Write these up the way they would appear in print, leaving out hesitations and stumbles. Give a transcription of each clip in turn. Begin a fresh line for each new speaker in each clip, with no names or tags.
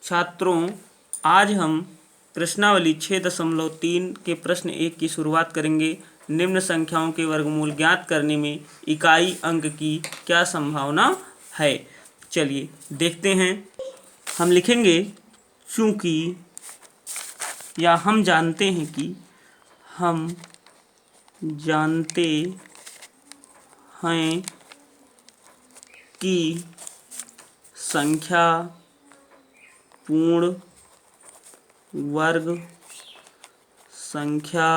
छात्रों, आज हम प्रश्नावली 6.3 के प्रश्न 1 की शुरुआत करेंगे। निम्न संख्याओं के वर्गमूल ज्ञात करने में इकाई अंक की क्या संभावना है। चलिए देखते हैं। हम लिखेंगे चूंकि या हम जानते हैं कि, हम जानते हैं कि संख्या पूर्ण वर्ग संख्या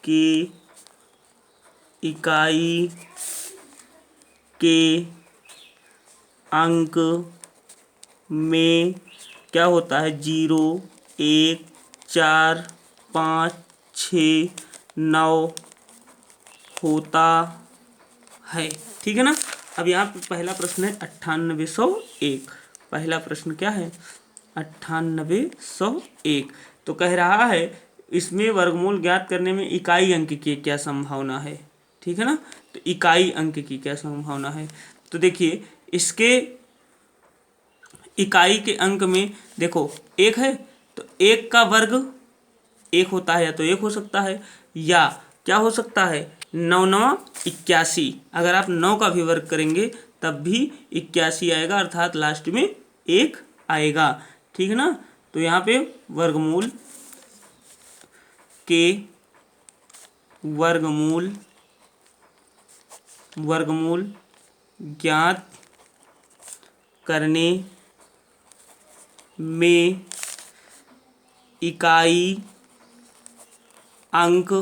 के इकाई के अंक में क्या होता है, 0, 1, 4, 5, 6, 9 होता है। ठीक है ना। अब यहाँ पे पहला प्रश्न है 9801। पहला प्रश्न क्या है, 9801। तो कह रहा है इसमें वर्गमूल ज्ञात करने में इकाई अंक की क्या संभावना है। ठीक है ना। तो इकाई अंक की क्या संभावना है, तो देखिए इसके इकाई के अंक में देखो 1 है, तो 1 का वर्ग 1 होता है, या तो 1 हो सकता है, या क्या हो सकता है 9 9 81। अगर आप 9 का भी वर्ग करेंगे तब भी 81 आएगा, अर्थात लास्ट में 1 आएगा। ठीक है ना। तो यहाँ पे वर्गमूल के वर्गमूल ज्ञात करने में इकाई अंक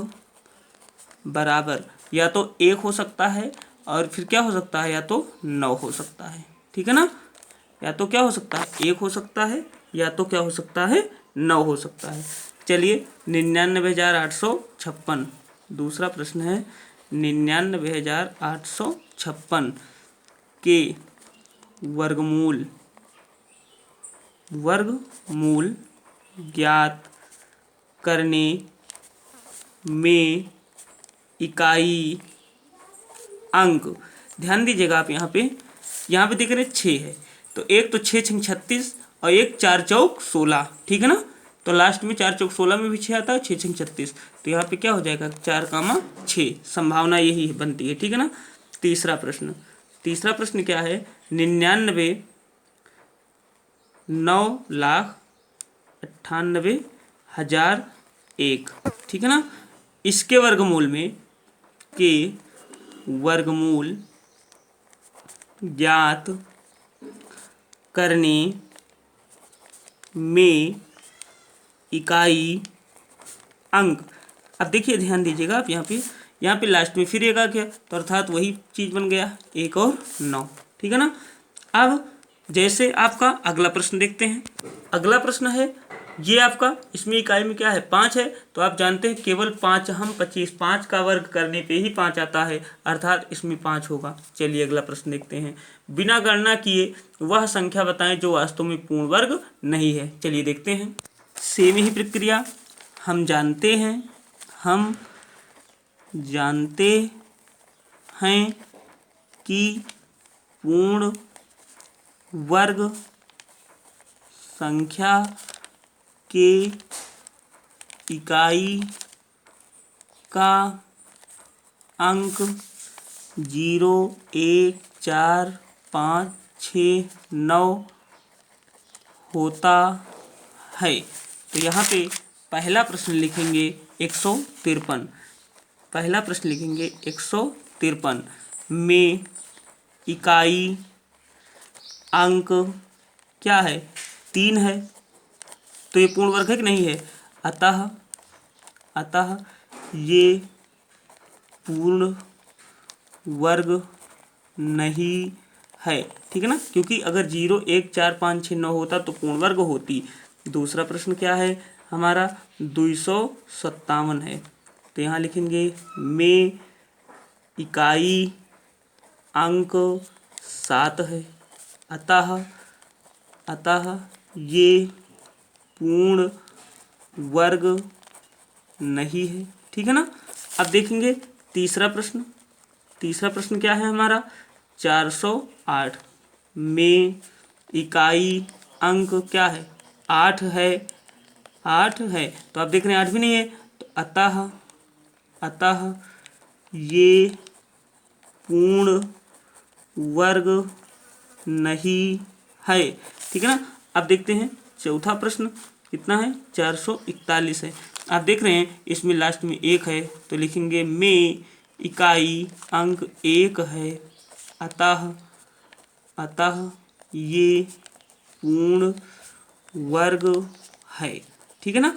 बराबर या तो 1 हो सकता है, और फिर क्या हो सकता है, या तो 9 हो सकता है। ठीक है ना। या तो क्या हो सकता है, 1 हो सकता है, या तो क्या हो सकता है, 9 हो सकता है। चलिए 99,856 दूसरा प्रश्न है। 99,856 के वर्गमूल ज्ञात करने में इकाई अंक, ध्यान दीजिएगा आप यहाँ पे देख रहे 6 है, तो एक तो 6 6 36 और एक 4 चौक 16। ठीक है ना। तो लास्ट में 4 चौक 16 में भी 6 आता है, 6 6 36। तो यहाँ पे क्या हो जाएगा, 4, 6। संभावना यही बनती है। ठीक है ना। तीसरा प्रश्न क्या है, 99,998,001। ठीक है ना। इसके वर्गमूल ज्ञात करने में इकाई अंक। अब देखिए ध्यान दीजिएगा आप यहाँ पे लास्ट में फिर 1 आ गया, तो अर्थात वही चीज़ बन गया, 1 और 9। ठीक है ना। अब जैसे आपका अगला प्रश्न देखते हैं। अगला प्रश्न है ये आपका, इसमें इकाई में क्या है, 5 है, तो आप जानते हैं केवल 5 हम 25, 5 का वर्ग करने पे ही 5 आता है, अर्थात इसमें 5 होगा। चलिए अगला प्रश्न देखते हैं। बिना गणना किए वह संख्या बताएं जो वास्तव में पूर्ण वर्ग नहीं है। चलिए देखते हैं। सेम ही प्रक्रिया, हम जानते हैं कि पूर्ण वर्ग संख्या के इकाई का अंक 0, 1, 4, 5, 6, 9 होता है। तो यहाँ पे पहला प्रश्न लिखेंगे 153। पहला प्रश्न लिखेंगे 153 में इकाई अंक क्या है, 3 है, तो ये पूर्ण वर्ग है कि नहीं है, अतः ये पूर्ण वर्ग नहीं है। ठीक है ना। क्योंकि अगर 0, 1, 4, 5, 6, 9 होता तो पूर्ण वर्ग होती। दूसरा प्रश्न क्या है हमारा, 257 है, तो यहाँ लिखेंगे में इकाई अंक 7 है, अतः ये पूर्ण वर्ग नहीं है। ठीक है ना। अब देखेंगे तीसरा प्रश्न क्या है हमारा, 408 में इकाई अंक क्या है, 8 है, 8 है। तो आप देख रहे हैं 8 भी नहीं है, तो अतः ये पूर्ण वर्ग नहीं है। ठीक है ना। अब देखते हैं चौथा प्रश्न कितना है, 441 है। आप देख रहे हैं इसमें लास्ट में 1 है, तो लिखेंगे में इकाई अंक 1 है, अतः ये पूर्ण वर्ग है। ठीक है ना।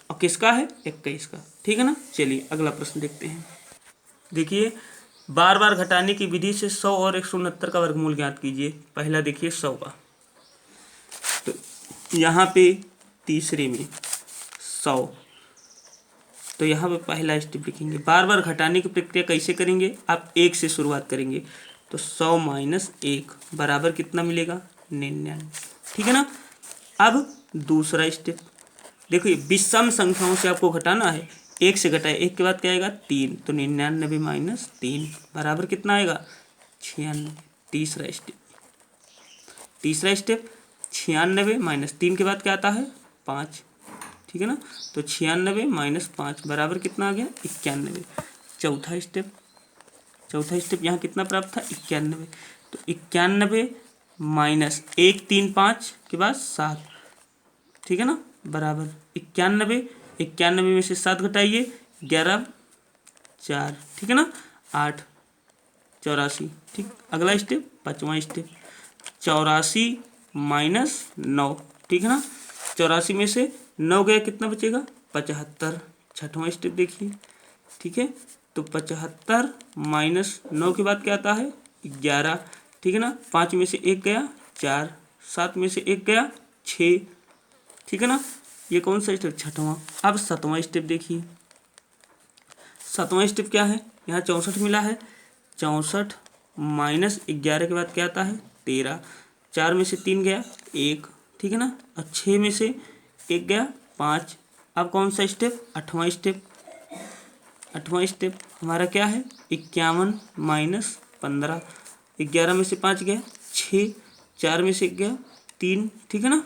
और किसका है, 21 का। ठीक है ना। चलिए अगला प्रश्न देखते हैं। देखिए, बार बार घटाने की विधि से 100 और 169 का वर्गमूल ज्ञात कीजिए। पहला देखिए 100 का, तो यहाँ पे तीसरे में 100, तो यहाँ पे पहला स्टेप लिखेंगे। बार बार घटाने की प्रक्रिया कैसे करेंगे, आप 1 से शुरुआत करेंगे, तो 100 माइनस 1 बराबर कितना मिलेगा, 99। ठीक है ना। अब दूसरा स्टेप देखिए, विषम संख्याओं से आपको घटाना है, 1 से घटाए, 1 के बाद क्या आएगा, 3, तो 99 माइनस 3 बराबर कितना आएगा, 96। तीसरा स्टेप 96 माइनस 3 के बाद क्या आता है, 5। ठीक है ना। तो 96 माइनस 5 बराबर कितना आ गया, 91। चौथा स्टेप यहाँ कितना प्राप्त था, 91। तो 91 माइनस 1 3 5 के बाद 7। ठीक है ना, बराबर 91 में से 7 घटाइए, 11 4। ठीक है ना, 8 84। ठीक, अगला स्टेप 5वां स्टेप 84 माइनस 9। ठीक है ना, 84 में से 9 गया, कितना बचेगा, 75। 6वां स्टेप देखिए। ठीक है, तो 75 माइनस 9 के बाद क्या आता है, 11। ठीक है ना, 5 में से 1 गया, 4, 7 में से 1 गया, 6। ठीक है ना, ये कौन सा स्टेप, 6वां। अब 7वां स्टेप देखिए। 7वां स्टेप क्या है, यहाँ 64 मिला है, 64 माइनस 11 के बाद क्या आता है, 13। 4 में से 3 गया, 1। ठीक है ना, और 6 में से 1 गया, 5। अब कौन सा स्टेप, 8वां स्टेप। 8वां स्टेप हमारा क्या है, 51 माइनस 15। 11 में से 5 गया, 6। 4 में से 1 गया, 3। ठीक है ना।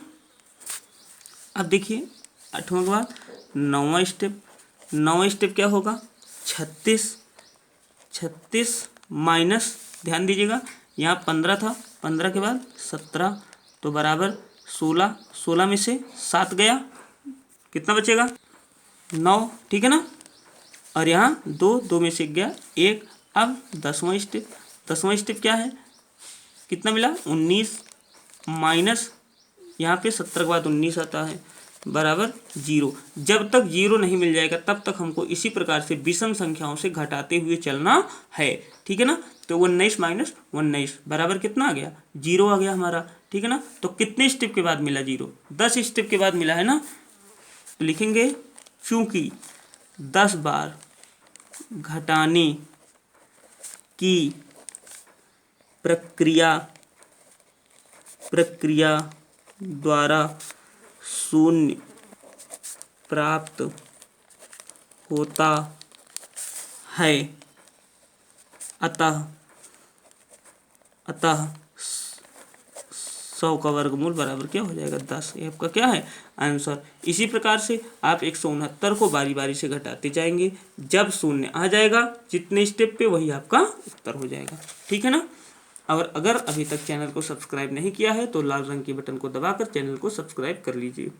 अब देखिए 8वां के बाद 9वां स्टेप। 9वां स्टेप क्या होगा, 36 माइनस, ध्यान दीजिएगा यहाँ 15 था, 15 के बाद 17, तो बराबर 16। 16 में से 7 गया, कितना बचेगा, 9। ठीक है ना, और यहाँ 2 में से गया 1। अब 10वां स्टेप क्या है, कितना मिला, 19 माइनस, यहाँ पे 70 के बाद 19 आता है, बराबर 0। जब तक 0 नहीं मिल जाएगा तब तक हमको इसी प्रकार से विषम संख्याओं से घटाते हुए चलना है। ठीक है ना। तो 19 माइनस 19 बराबर कितना आ गया, 0 आ गया हमारा। ठीक है ना। तो कितने स्टेप के बाद मिला 0, 10 स्टेप के बाद मिला है ना। तो लिखेंगे चूंकि 10 बार घटाने की प्रक्रिया द्वारा शून्य प्राप्त होता है, अतः 100 का वर्गमूल बराबर क्या हो जाएगा, 10। ये आपका क्या है, आंसर। इसी प्रकार से आप 169 को बारी बारी से घटाते जाएंगे, जब शून्य आ जाएगा जितने स्टेप पे वही आपका उत्तर हो जाएगा। ठीक है ना। और अगर अभी तक चैनल को सब्सक्राइब नहीं किया है तो लाल रंग के बटन को दबाकर चैनल को सब्सक्राइब कर लीजिए।